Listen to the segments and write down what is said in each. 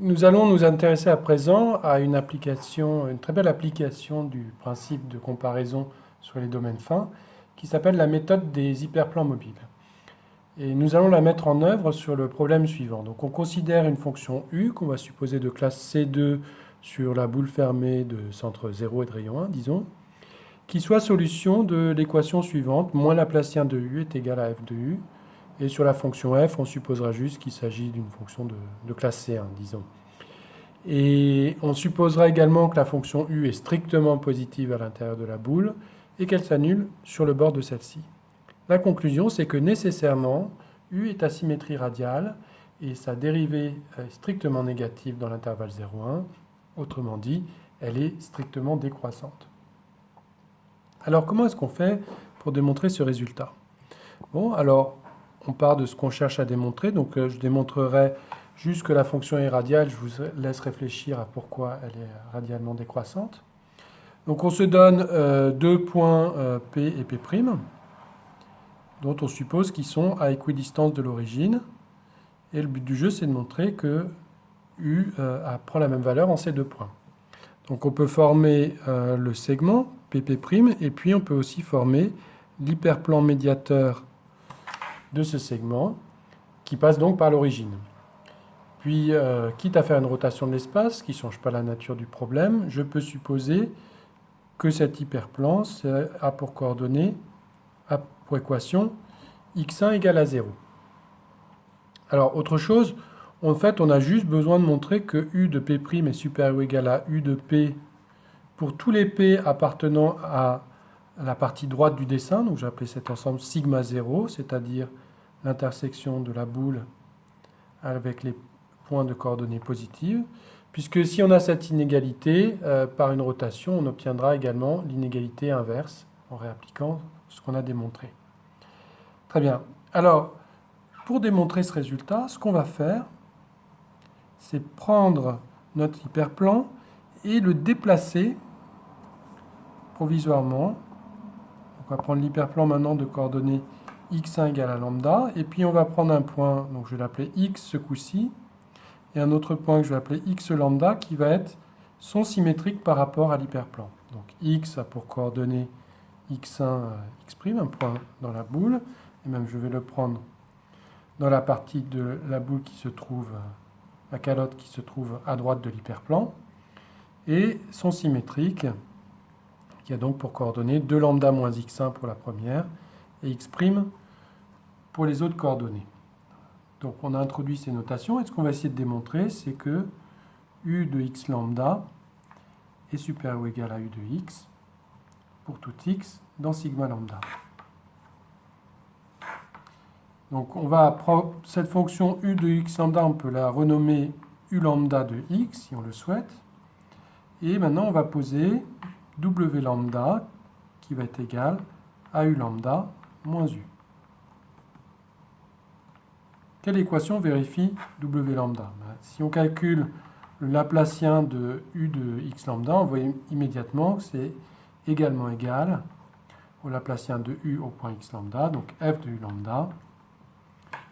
Nous allons nous intéresser à présent à une très belle application du principe de comparaison sur les domaines fins qui s'appelle la méthode des hyperplans mobiles. Et nous allons la mettre en œuvre sur le problème suivant. Donc on considère une fonction U qu'on va supposer de classe C2 sur la boule fermée de centre 0 et de rayon 1, disons, qui soit solution de l'équation suivante, moins Laplacien de U est égal à f de U. Et sur la fonction f, on supposera juste qu'il s'agit d'une fonction de classe C1, disons. Et on supposera également que la fonction U est strictement positive à l'intérieur de la boule et qu'elle s'annule sur le bord de celle-ci. La conclusion, c'est que nécessairement, U est à symétrie radiale et sa dérivée est strictement négative dans l'intervalle 0,1. Autrement dit, elle est strictement décroissante. Alors, comment est-ce qu'on fait pour démontrer ce résultat? Bon, alors, on part de ce qu'on cherche à démontrer. Donc, je démontrerai juste que la fonction est radiale. Je vous laisse réfléchir à pourquoi elle est radialement décroissante. Donc, on se donne deux points P et P', dont on suppose qu'ils sont à équidistance de l'origine. Et le but du jeu, c'est de montrer que U prend la même valeur en ces deux points. Donc, on peut former le segment PP', et puis on peut aussi former l'hyperplan médiateur de ce segment, qui passe donc par l'origine. Puis, quitte à faire une rotation de l'espace, qui ne change pas la nature du problème, je peux supposer que cet hyperplan a pour coordonnée, a pour équation, x1 égale à 0. Alors, autre chose, en fait, on a juste besoin de montrer que U de P' est supérieur ou égal à U de P pour tous les P appartenant à la partie droite du dessin. Donc, j'ai appelé cet ensemble sigma 0, c'est-à-dire l'intersection de la boule avec les points de coordonnées positives, puisque si on a cette inégalité, par une rotation, on obtiendra également l'inégalité inverse en réappliquant ce qu'on a démontré. Très bien. Alors, pour démontrer ce résultat, ce qu'on va faire, c'est prendre notre hyperplan et le déplacer provisoirement. On va prendre l'hyperplan maintenant de coordonnées x1 égale à lambda, et puis on va prendre un point, donc je vais l'appeler x ce coup-ci, et un autre point que je vais appeler x lambda qui va être son symétrique par rapport à l'hyperplan. Donc x a pour coordonnées x1, x', un point dans la boule, et même je vais le prendre dans la partie de la boule qui se trouve, la calotte qui se trouve à droite de l'hyperplan, et son symétrique qui a donc pour coordonnées 2 lambda moins x1 pour la première, et x' pour les autres coordonnées. Donc on a introduit ces notations, et ce qu'on va essayer de démontrer, c'est que U de x lambda est supérieur ou égal à U de x pour tout x dans sigma lambda. Donc on va prendre cette fonction U de x lambda, on peut la renommer U lambda de x si on le souhaite. Et maintenant on va poser W lambda qui va être égal à U lambda moins U. Quelle équation vérifie W lambda? Si on calcule le Laplacien de U de x lambda, on voit immédiatement que c'est également égal au Laplacien de U au point x lambda, donc f de U lambda.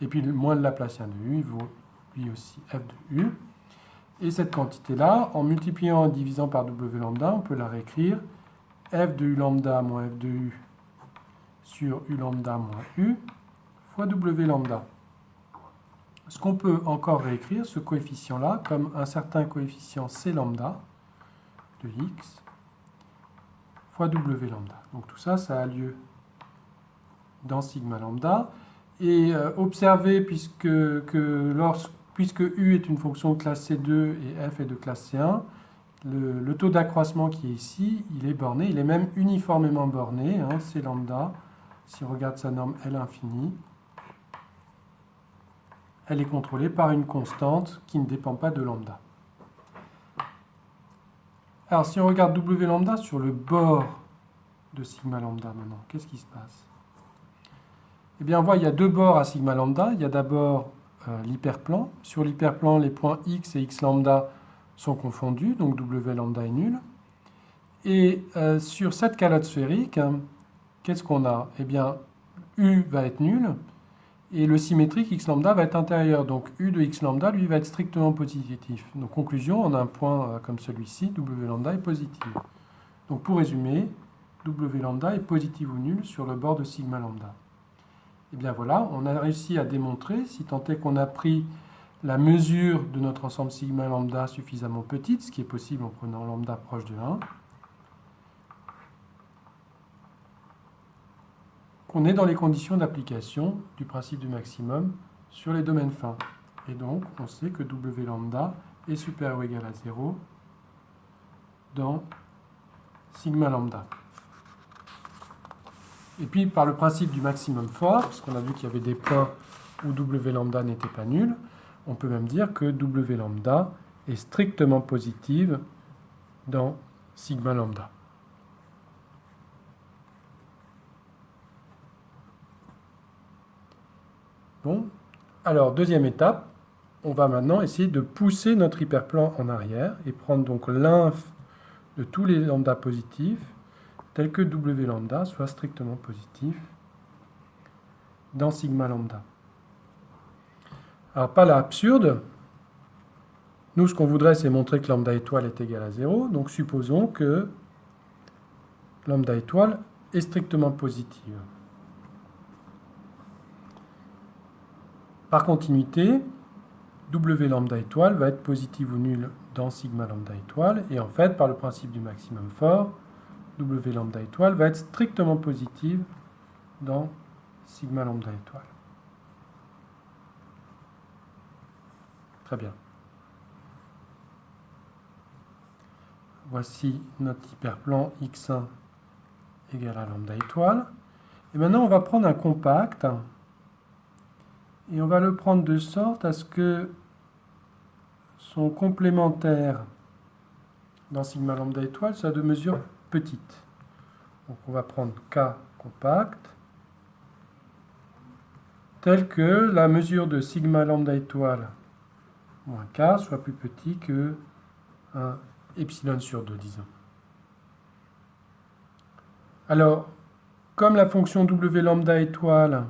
Et puis moins le Laplacien de U, il vaut lui aussi f de U. Et cette quantité-là, en multipliant et divisant par W lambda, on peut la réécrire f de U lambda moins f de U sur U lambda moins U fois W lambda. Ce qu'on peut encore réécrire, ce coefficient-là, comme un certain coefficient C lambda de x fois W lambda. Donc tout ça, ça a lieu dans sigma lambda. Et observez, puisque U est une fonction de classe C2 et F est de classe C1, le taux d'accroissement qui est ici, il est borné, il est même uniformément borné, hein, C lambda, si on regarde sa norme L infinie, elle est contrôlée par une constante qui ne dépend pas de lambda. Alors, si on regarde W lambda sur le bord de sigma lambda maintenant, qu'est-ce qui se passe? Eh bien, on voit qu'il y a deux bords à sigma lambda. Il y a d'abord l'hyperplan. Sur l'hyperplan, les points x et x lambda sont confondus, donc W lambda est nul. Et sur cette calotte sphérique, qu'est-ce qu'on a? Eh bien, U va être nul. Et le symétrique x lambda va être intérieur. Donc u de x lambda, lui, va être strictement positif. Donc conclusion, on a un point comme celui-ci, w lambda est positif. Donc pour résumer, w lambda est positif ou nul sur le bord de sigma lambda. Et bien voilà, on a réussi à démontrer, si tant est qu'on a pris la mesure de notre ensemble sigma lambda suffisamment petite, ce qui est possible en prenant lambda proche de 1, qu'on est dans les conditions d'application du principe du maximum sur les domaines fins. Et donc, on sait que w lambda est supérieur ou égal à 0 dans sigma lambda. Et puis, par le principe du maximum fort, parce qu'on a vu qu'il y avait des points où w lambda n'était pas nul, on peut même dire que w lambda est strictement positive dans sigma lambda. Bon, alors deuxième étape, on va maintenant essayer de pousser notre hyperplan en arrière et prendre donc l'inf de tous les lambda positifs tel que w lambda soit strictement positif dans sigma lambda. Alors pas l'absurde, nous ce qu'on voudrait c'est montrer que lambda étoile est égal à 0, donc supposons que lambda étoile est strictement positive. Par continuité, w lambda étoile va être positive ou nulle dans sigma lambda étoile, et en fait, par le principe du maximum fort, w lambda étoile va être strictement positive dans sigma lambda étoile. Très bien. Voici notre hyperplan x1 égale à lambda étoile. Et maintenant, on va prendre un compact et on va le prendre de sorte à ce que son complémentaire dans sigma lambda étoile soit de mesure petite. Donc on va prendre K compact tel que la mesure de sigma lambda étoile moins K soit plus petit que un epsilon sur 2, disons. Alors, comme la fonction w lambda étoile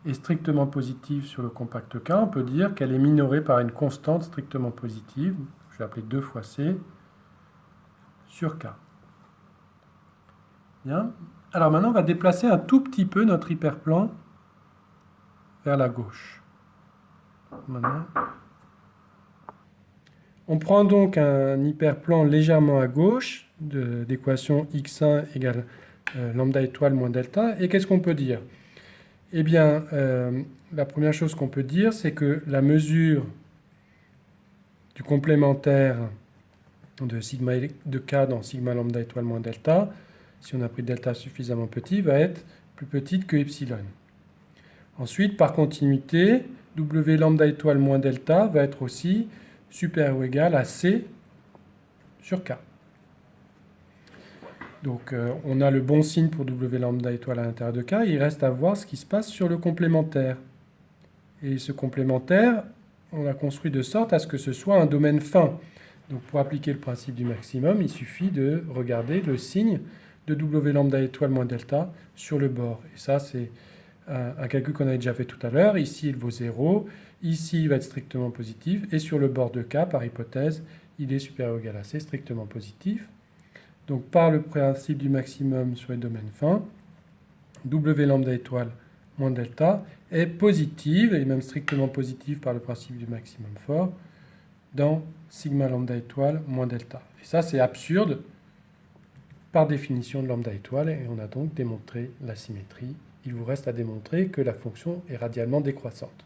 est strictement positive sur le compact K, on peut dire qu'elle est minorée par une constante strictement positive, je vais appeler 2 fois C, sur K. Bien. Alors maintenant, on va déplacer un tout petit peu notre hyperplan vers la gauche. Maintenant. On prend donc un hyperplan légèrement à gauche d'équation x1 égale lambda étoile moins delta. Et qu'est-ce qu'on peut dire? Eh bien, la première chose qu'on peut dire, c'est que la mesure du complémentaire de K dans sigma lambda étoile moins delta, si on a pris delta suffisamment petit, va être plus petite que epsilon. Ensuite, par continuité, W lambda étoile moins delta va être aussi supérieur ou égal à C sur K. Donc on a le bon signe pour W lambda étoile à l'intérieur de K, il reste à voir ce qui se passe sur le complémentaire. Et ce complémentaire, on l'a construit de sorte à ce que ce soit un domaine fin. Donc pour appliquer le principe du maximum, il suffit de regarder le signe de W lambda étoile moins delta sur le bord. Et ça, c'est un calcul qu'on avait déjà fait tout à l'heure. Ici, il vaut 0. Ici, il va être strictement positif. Et sur le bord de K, par hypothèse, il est supérieur ou égal à C, strictement positif. Donc par le principe du maximum sur les domaines fins, W lambda étoile moins delta est positive, et même strictement positive par le principe du maximum fort, dans sigma lambda étoile moins delta. Et ça, c'est absurde par définition de lambda étoile, et on a donc démontré la symétrie. Il vous reste à démontrer que la fonction est radialement décroissante.